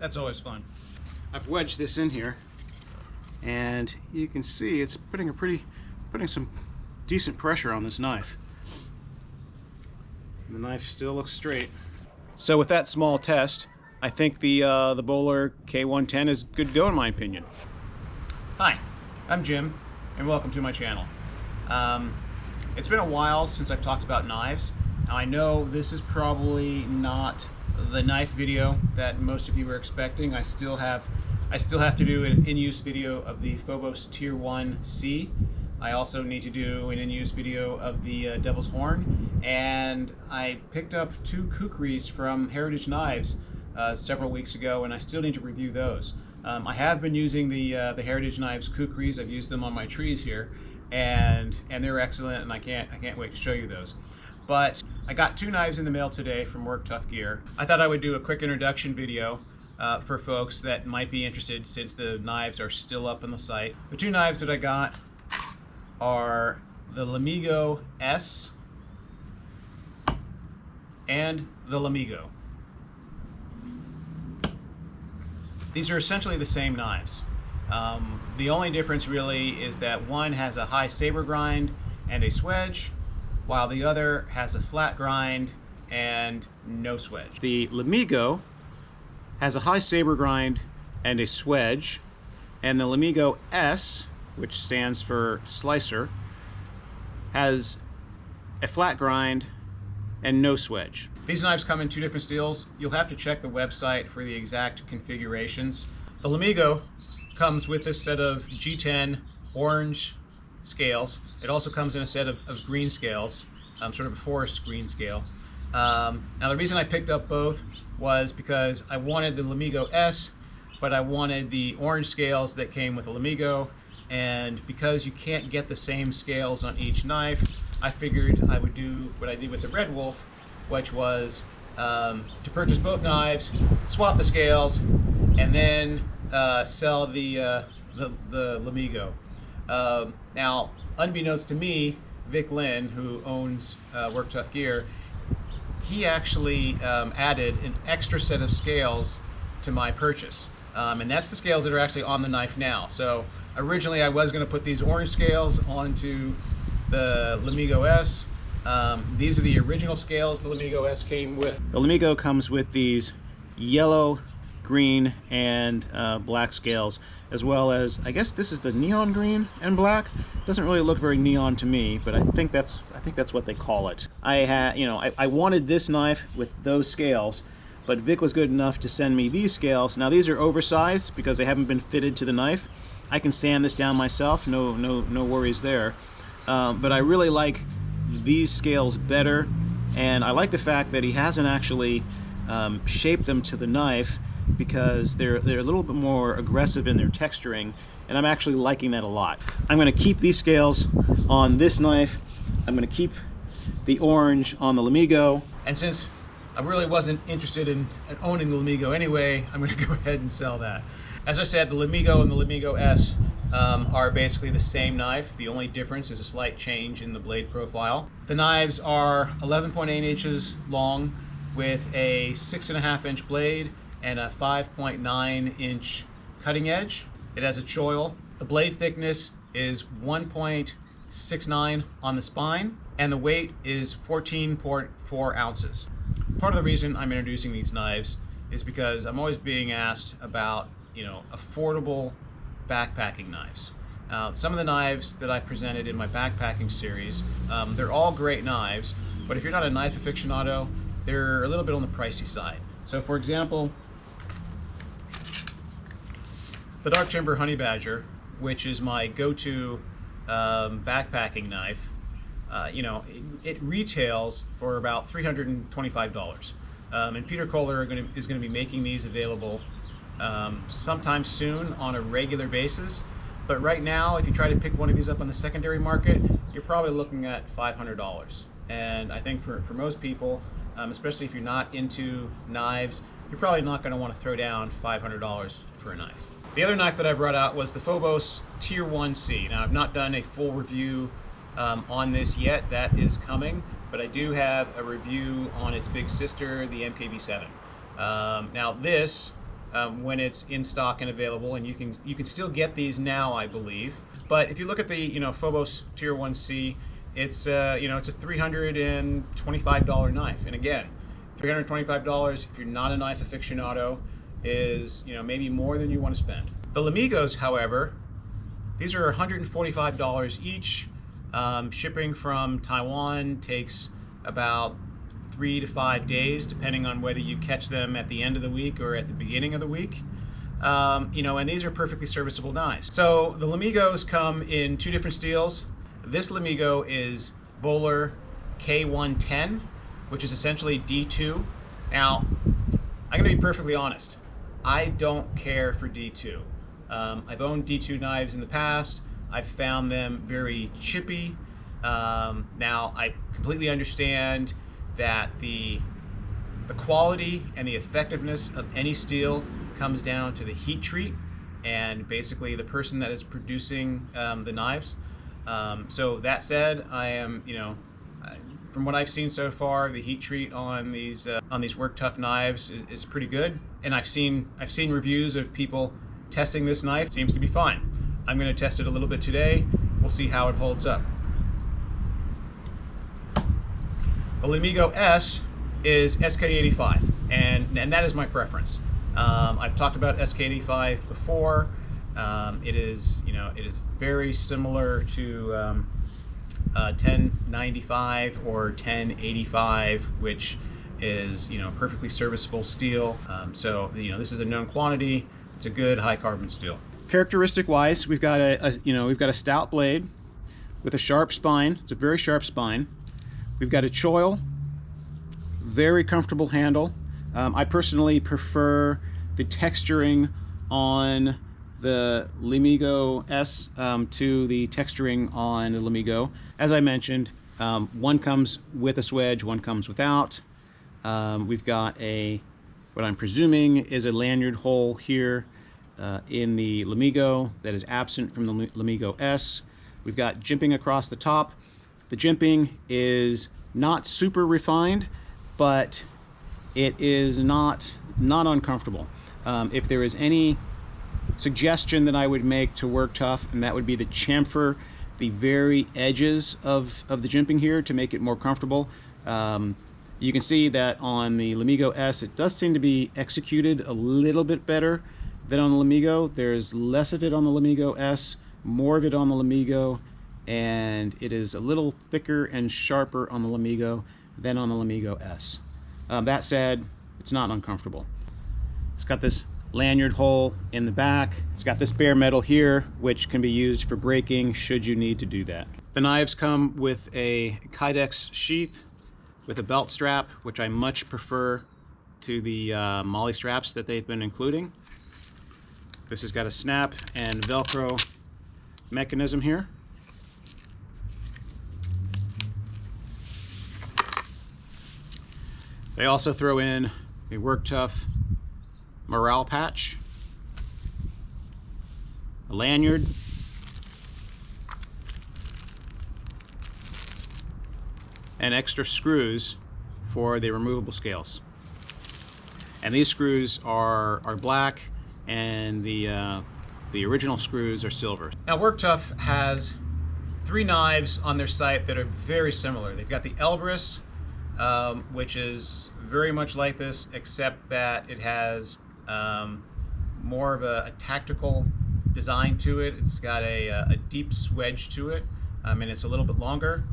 That's always fun. I've wedged this in here, and you can see it's putting some decent pressure on this knife. The knife still looks straight. So with that small test, I think the Bowler K110 is good to go in my opinion. Hi, I'm Jim, and welcome to my channel. It's been a while since I've talked about knives. Now I know this is probably not the knife video that most of you were expecting. I still have to do an in-use video of the Phobos Tier 1C. I also need to do an in-use video of the Devil's Horn, and I picked up 2 kukris from Heritage Knives several weeks ago, and I still need to review those. I have been using the Heritage Knives kukris. I've used them on my trees here, and they're excellent, and I can't wait to show you those. But I got 2 knives in the mail today from Work Tuff Gear. I thought I would do a quick introduction video for folks that might be interested, since the knives are still up on the site. The 2 knives that I got are the Lamigo-S and the Lamigo. These are essentially the same knives. The only difference really is that one has a high saber grind and a swedge, while the other has a flat grind and no swedge. The Lamigo has a high saber grind and a swedge, and the Lamigo-S, which stands for slicer, has a flat grind and no swedge. These knives come in 2 different steels. You'll have to check the website for the exact configurations. The Lamigo comes with this set of G10 orange scales. It also comes in a set of green scales, sort of a forest green scale. Now the reason I picked up both was because I wanted the Lamigo-S, but I wanted the orange scales that came with the Lamigo, and because you can't get the same scales on each knife, I figured I would do what I did with the Red Wolf, which was to purchase both knives, swap the scales, and then sell the Lamigo. Now, unbeknownst to me, Vic Lynn, who owns Work Tuff Gear, he actually added an extra set of scales to my purchase. And that's the scales that are actually on the knife now. So originally I was going to put these orange scales onto the Lamigo-S. These are the original scales the Lamigo-S came with. The Lamigo comes with these yellow, green, and black scales, as well as, I guess this is the neon green and black. Doesn't really look very neon to me, but I think that's what they call it. I wanted this knife with those scales, but Vic was good enough to send me these scales. Now these are oversized because they haven't been fitted to the knife. I can sand this down myself, no worries there. But I really like these scales better, and I like the fact that he hasn't actually shaped them to the knife, because they're a little bit more aggressive in their texturing, and I'm actually liking that a lot. I'm going to keep these scales on this knife. I'm going to keep the orange on the Lamigo, and since I really wasn't interested in owning the Lamigo anyway, I'm going to go ahead and sell that. As I said, the Lamigo and the Lamigo-S are basically the same knife. The only difference is a slight change in the blade profile. The knives are 11.8 inches long with a 6.5-inch blade and a 5.9 inch cutting edge. It has a choil. The blade thickness is 1.69 on the spine, and the weight is 14.4 ounces. Part of the reason I'm introducing these knives is because I'm always being asked about, affordable backpacking knives. Some of the knives that I presented in my backpacking series, they're all great knives, but if you're not a knife aficionado, they're a little bit on the pricey side. So for example, the Dark Timber Honey Badger, which is my go-to backpacking knife, it retails for about $325. And Peter Kohler is going to be making these available sometime soon on a regular basis. But right now, if you try to pick one of these up on the secondary market, you're probably looking at $500. And I think for most people, especially if you're not into knives, you're probably not going to want to throw down $500 for a knife. The other knife that I brought out was the Phobos Tier 1C. Now, I've not done a full review on this yet. That is coming, but I do have a review on its big sister, the MKB7. Now this when it's in stock and available, and you can still get these now, I believe. But if you look at the Phobos Tier 1C, it's it's a $325 knife, and again, $325 if you're not a knife aficionado is maybe more than you want to spend. The Lamigos, however, these are $145 each. Shipping from Taiwan takes about 3 to 5 days, depending on whether you catch them at the end of the week or at the beginning of the week. And these are perfectly serviceable knives. So the Lamigos come in 2 different steels. This Lamigo is Bowler K110, which is essentially D2. Now, I'm gonna be perfectly honest. I don't care for D2. I've owned D2 knives in the past. I've found them very chippy. Now, I completely understand that the quality and the effectiveness of any steel comes down to the heat treat and basically the person that is producing the knives. So that said, I am, from what I've seen so far, the heat treat on these Work Tuff knives is pretty good. And I've seen reviews of people testing this knife. It seems to be fine. I'm going to test it a little bit today. We'll see how it holds up. The Lamigo-S is SK85, and that is my preference. I've talked about SK85 before. It is very similar to 1095 or 1085, which is perfectly serviceable steel. So this is a known quantity. It's a good high carbon steel. Characteristic wise, we've got a stout blade with a sharp spine. It's a very sharp spine. We've got a choil, very comfortable handle. I personally prefer the texturing on the Lamigo-S to the texturing on the Lamigo. As I mentioned, one comes with a swedge, one comes without. We've got what I'm presuming is a lanyard hole here in the Lamigo that is absent from the Lamigo-S. We've got jimping across the top. The jimping is not super refined, but it is not uncomfortable. If there is any suggestion that I would make to Work Tuff, and that would be to chamfer the very edges of the jimping here to make it more comfortable. You can see that on the Lamigo-S it does seem to be executed a little bit better than on the Lamigo. There's less of it on the Lamigo-S, more of it on the Lamigo, and it is a little thicker and sharper on the Lamigo than on the Lamigo-S. That said, it's not uncomfortable. It's got this lanyard hole in the back. It's got this bare metal here, which can be used for braking should you need to do that. The knives come with a Kydex sheath with a belt strap, which I much prefer to the Molly straps that they've been including. This has got a snap and Velcro mechanism here. They also throw in a Work Tuff morale patch, a lanyard, and extra screws for the removable scales. And these screws are black, and the original screws are silver. Now Work Tuff has 3 knives on their site that are very similar. They've got the Elbrus, which is very much like this, except that it has more of a tactical design to it. It's got a deep swedge to it, and it's a little bit longer.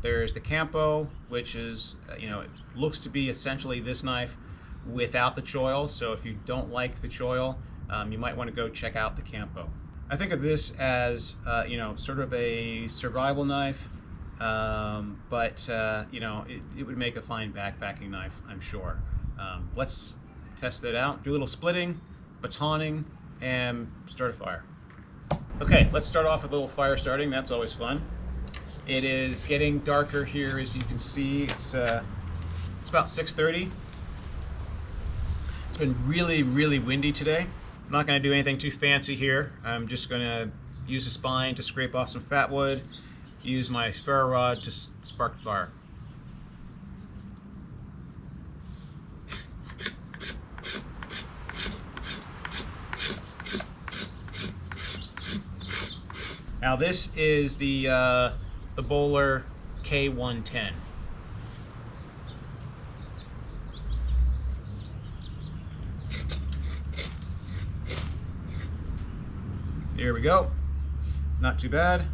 There's the Campo, which is, it looks to be essentially this knife without the choil. So if you don't like the choil, you might want to go check out the Campo. I think of this as, sort of a survival knife, but it would make a fine backpacking knife, I'm sure. Let's test it out. Do a little splitting, batoning, and start a fire. Okay, let's start off with a little fire starting. That's always fun. It is getting darker here, as you can see. It's about 6:30. It's been really, really windy today. I'm not going to do anything too fancy here. I'm just going to use the spine to scrape off some fat wood, use my ferro rod to spark the fire. Now this is the Bowler K110. Here we go. Not too bad.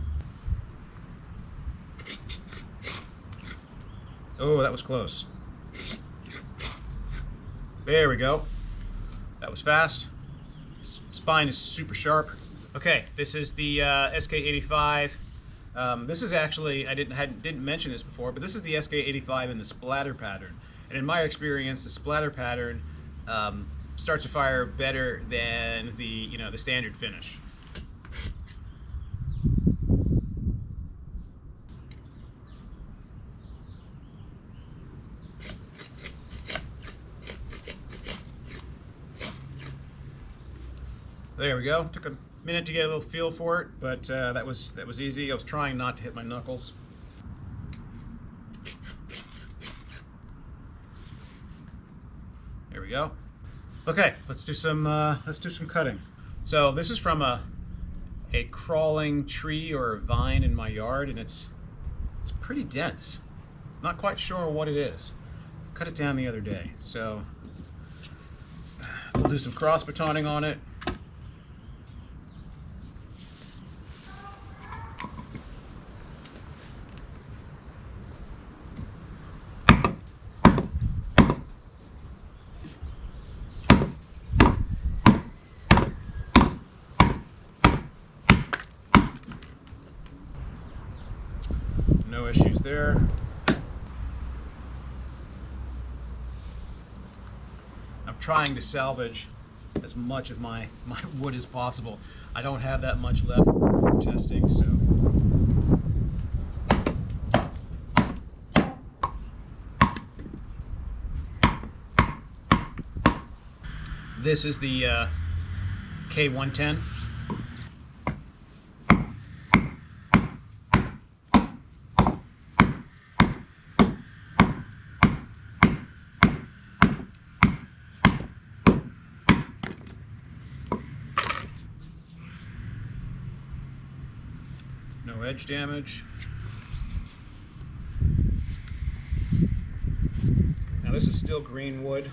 Oh, that was close. There we go. That was fast. Spine is super sharp. Okay, this is the SK85. This is actually, I didn't mention this before, but this is the SK85 in the splatter pattern. And in my experience, the splatter pattern starts to fire better than the the standard finish. There we go. Took a minute to get a little feel for it, but that was easy. I was trying not to hit my knuckles. There we go. Okay, let's do some cutting. So this is from a crawling tree or a vine in my yard, and it's pretty dense. Not quite sure what it is. Cut it down the other day, so we'll do some cross batoning on it. No issues there. I'm trying to salvage as much of my wood as possible. I don't have that much left for testing, so. This is the K110. No edge damage. Now this is still green wood.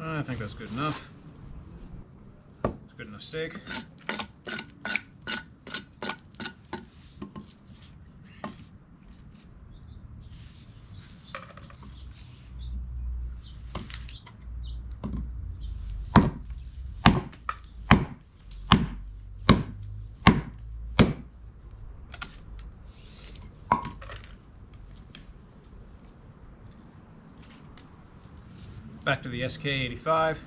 I think that's good enough. It's good enough steak. Back to the SK85.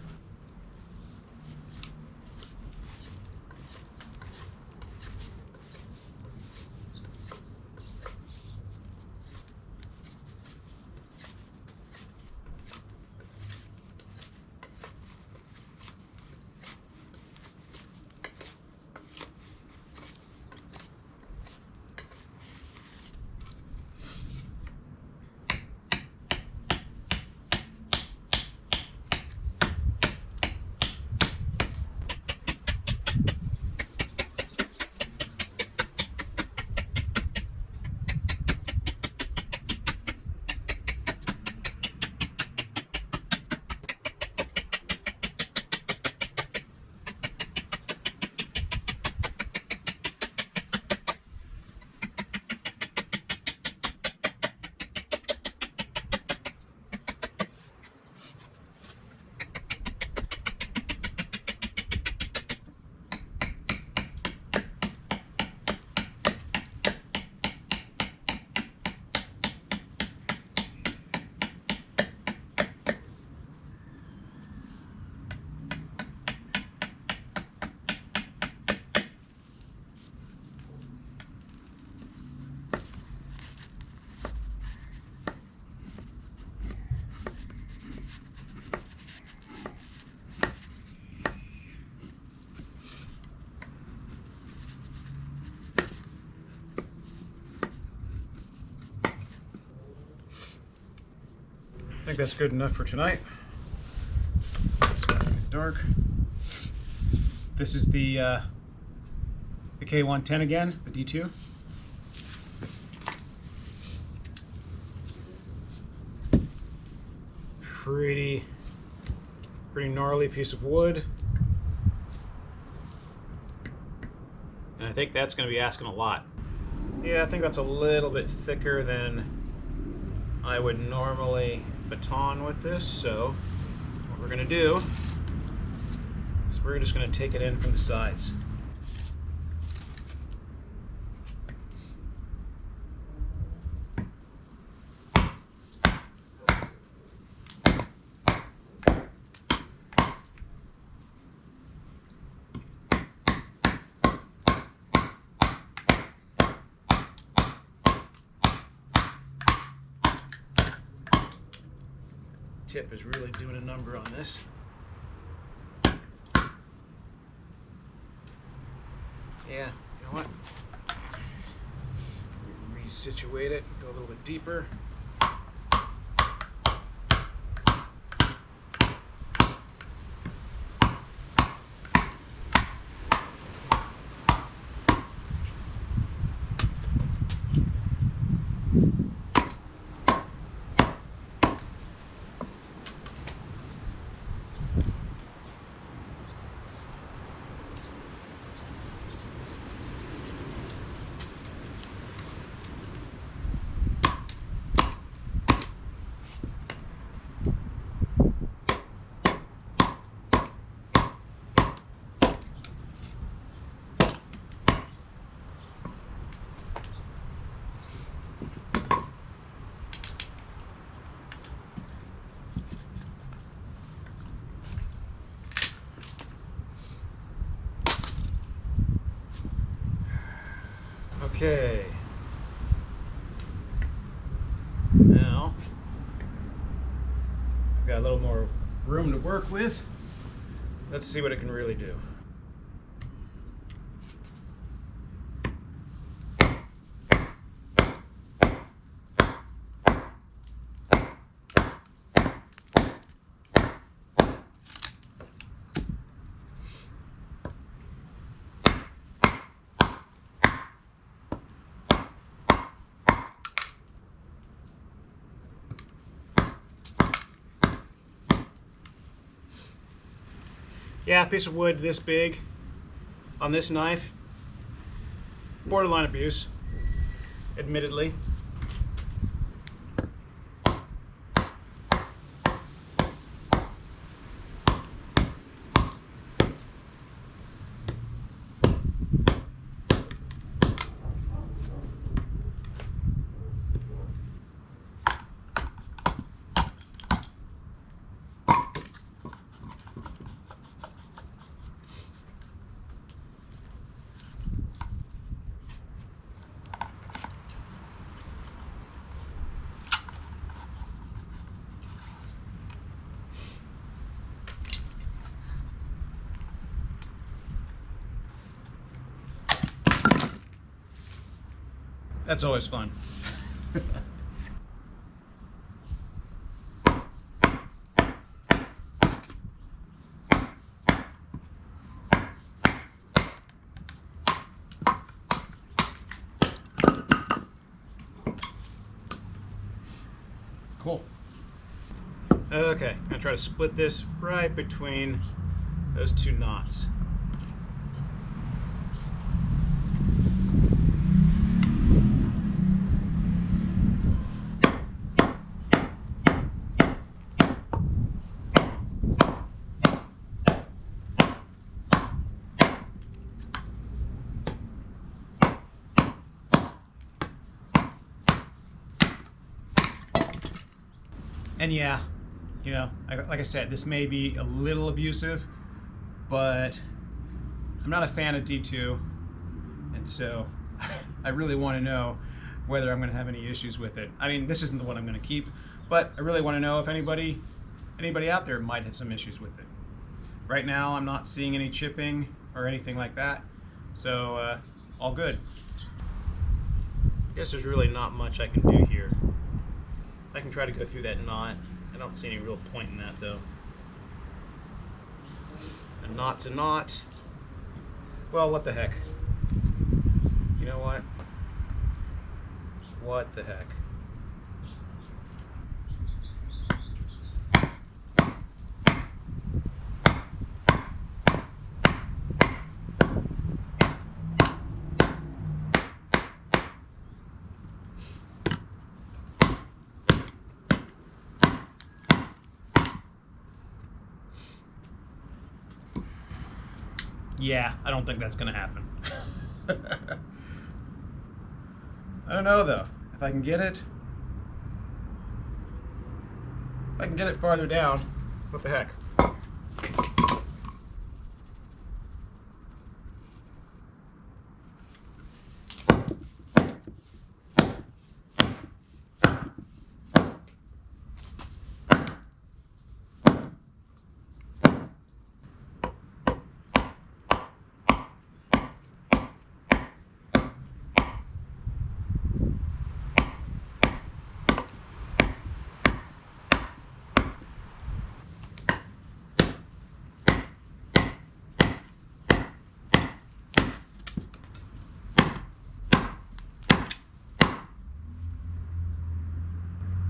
I think that's good enough for tonight. It's starting to get dark. This is the K110 again, the D2. Pretty gnarly piece of wood. And I think that's going to be asking a lot. Yeah, I think that's a little bit thicker than I would normally baton with this, so what we're going to do is we're just going to take it in from the sides. Tip is really doing a number on this. Yeah, you know what? Resituate it, go a little bit deeper. Okay. Now, I've got a little more room to work with. Let's see what it can really do. Yeah, a piece of wood this big on this knife, borderline abuse, admittedly. That's always fun. Cool. Okay, I'm gonna try to split this right between those two knots. And yeah, you know, like I said, this may be a little abusive, but I'm not a fan of D2, and so I really want to know whether I'm going to have any issues with it. I mean, this isn't the one I'm going to keep, but I really want to know if anybody out there might have some issues with it. Right now, I'm not seeing any chipping or anything like that, so all good. I guess there's really not much I can do here. I can try to go through that knot. I don't see any real point in that though. A knot's a knot. Well, what the heck? You know what? What the heck? Yeah, I don't think that's gonna happen. I don't know though. If I can get it farther down, what the heck?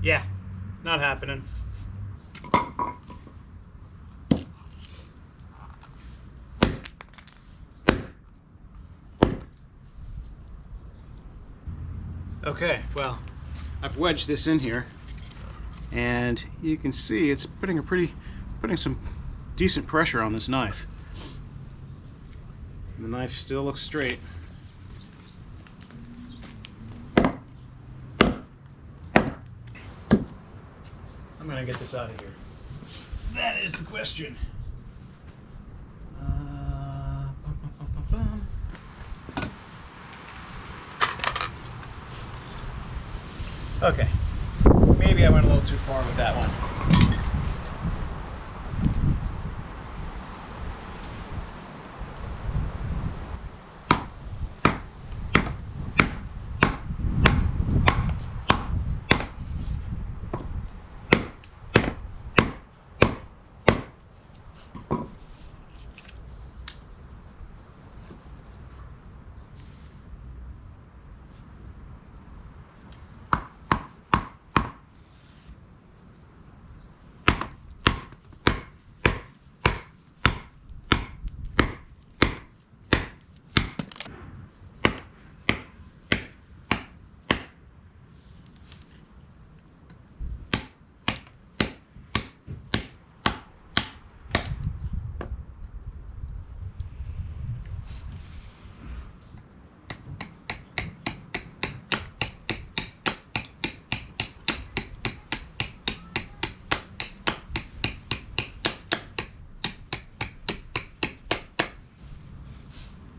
Yeah, not happening. Okay, well, I've wedged this in here, and you can see it's putting some decent pressure on this knife. The knife still looks straight. I'm gonna get this out of here. That is the question. Okay, maybe I went a little too far with that one.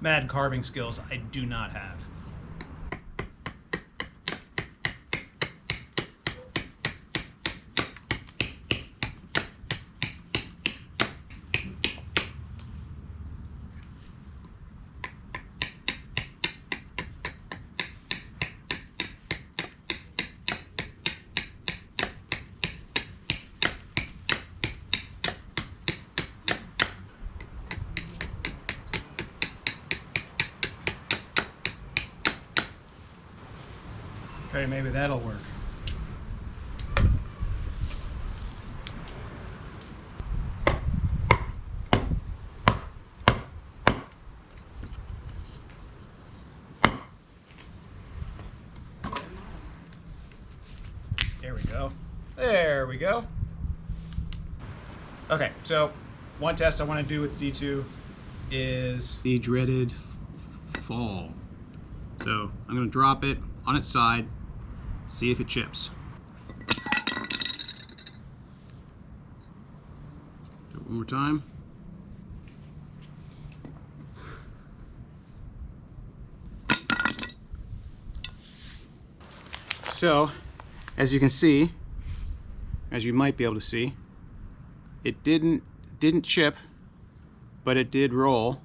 Mad carving skills I do not have. Okay, maybe that'll work. There we go. There we go. Okay, so one test I want to do with D2 is the dreaded fall. So I'm going to drop it on its side, see if it chips. Do it one more time. So, as you can see, as you might be able to see, it didn't chip, but it did roll,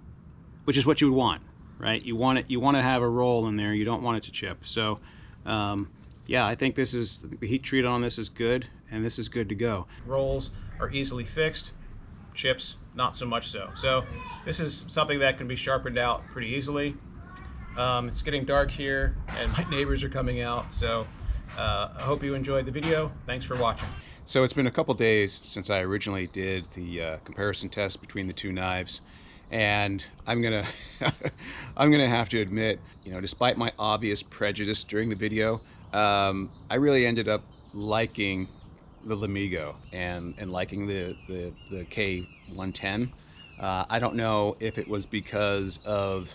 which is what you would want, right? You want to have a roll in there. You don't want it to chip. So, yeah, I think the heat treat on this is good, and this is good to go. Rolls are easily fixed. Chips, not so much so. So, this is something that can be sharpened out pretty easily. It's getting dark here, and my neighbors are coming out. So, I hope you enjoyed the video. Thanks for watching. So it's been a couple days since I originally did the comparison test between the two knives, and I'm gonna have to admit, despite my obvious prejudice during the video, I really ended up liking the Lamigo and liking the K110. I don't know if it was because of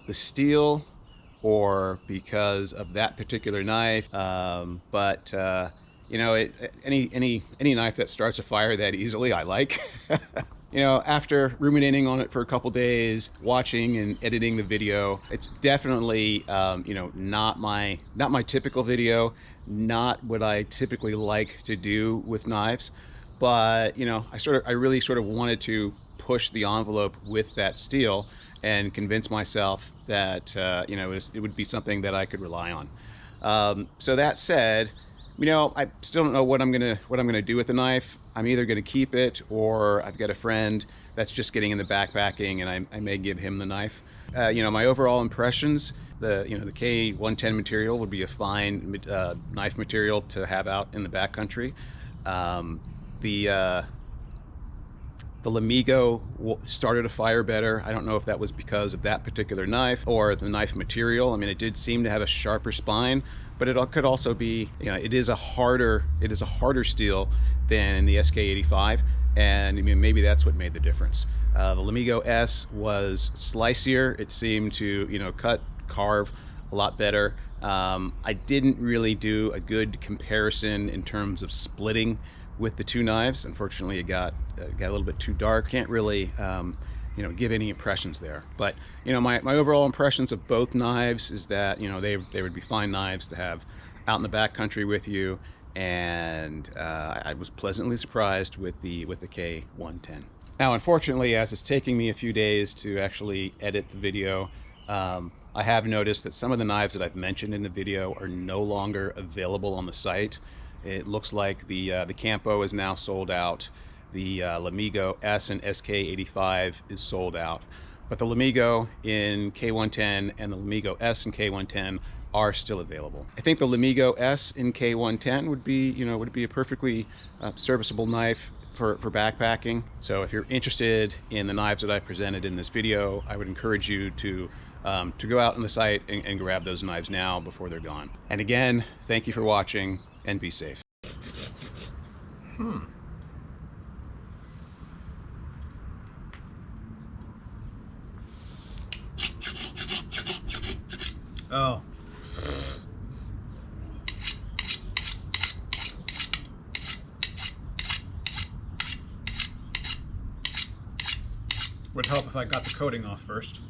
the steel or because of that particular knife, but any knife that starts a fire that easily, I like. After ruminating on it for a couple days, watching and editing the video, it's definitely not my typical video, not what I typically like to do with knives, but I really sort of wanted to push the envelope with that steel and convince myself that it would be something that I could rely on. So that said, I still don't know what I'm gonna do with the knife. I'm either gonna keep it, or I've got a friend that's just getting into backpacking, and I may give him the knife. My overall impressions: the K110 material would be a fine knife material to have out in the backcountry. The Lamigo started a fire better. I don't know if that was because of that particular knife or the knife material. I mean, it did seem to have a sharper spine, but it could also be, it is a harder steel than the SK85, and I mean, maybe that's what made the difference. The Lamigo-S was slicier. It seemed to, carve a lot better. I didn't really do a good comparison in terms of splitting with the two knives. Unfortunately, it got a little bit too dark. Can't really give any impressions there. But my overall impressions of both knives is that they would be fine knives to have out in the backcountry with you, and I was pleasantly surprised with the K110. Now, unfortunately, as it's taking me a few days to actually edit the video, I have noticed that some of the knives that I've mentioned in the video are no longer available on the site. It looks like the Campo is now sold out. The Lamigo-S and SK85 is sold out. But the Lamigo in K110 and the Lamigo-S in K110 are still available. I think the Lamigo-S in K110 would be a perfectly serviceable knife for backpacking. So if you're interested in the knives that I presented in this video, I would encourage you to go out on the site and grab those knives now before they're gone. And again, thank you for watching, and be safe. Oh. Would help if I got the coating off first.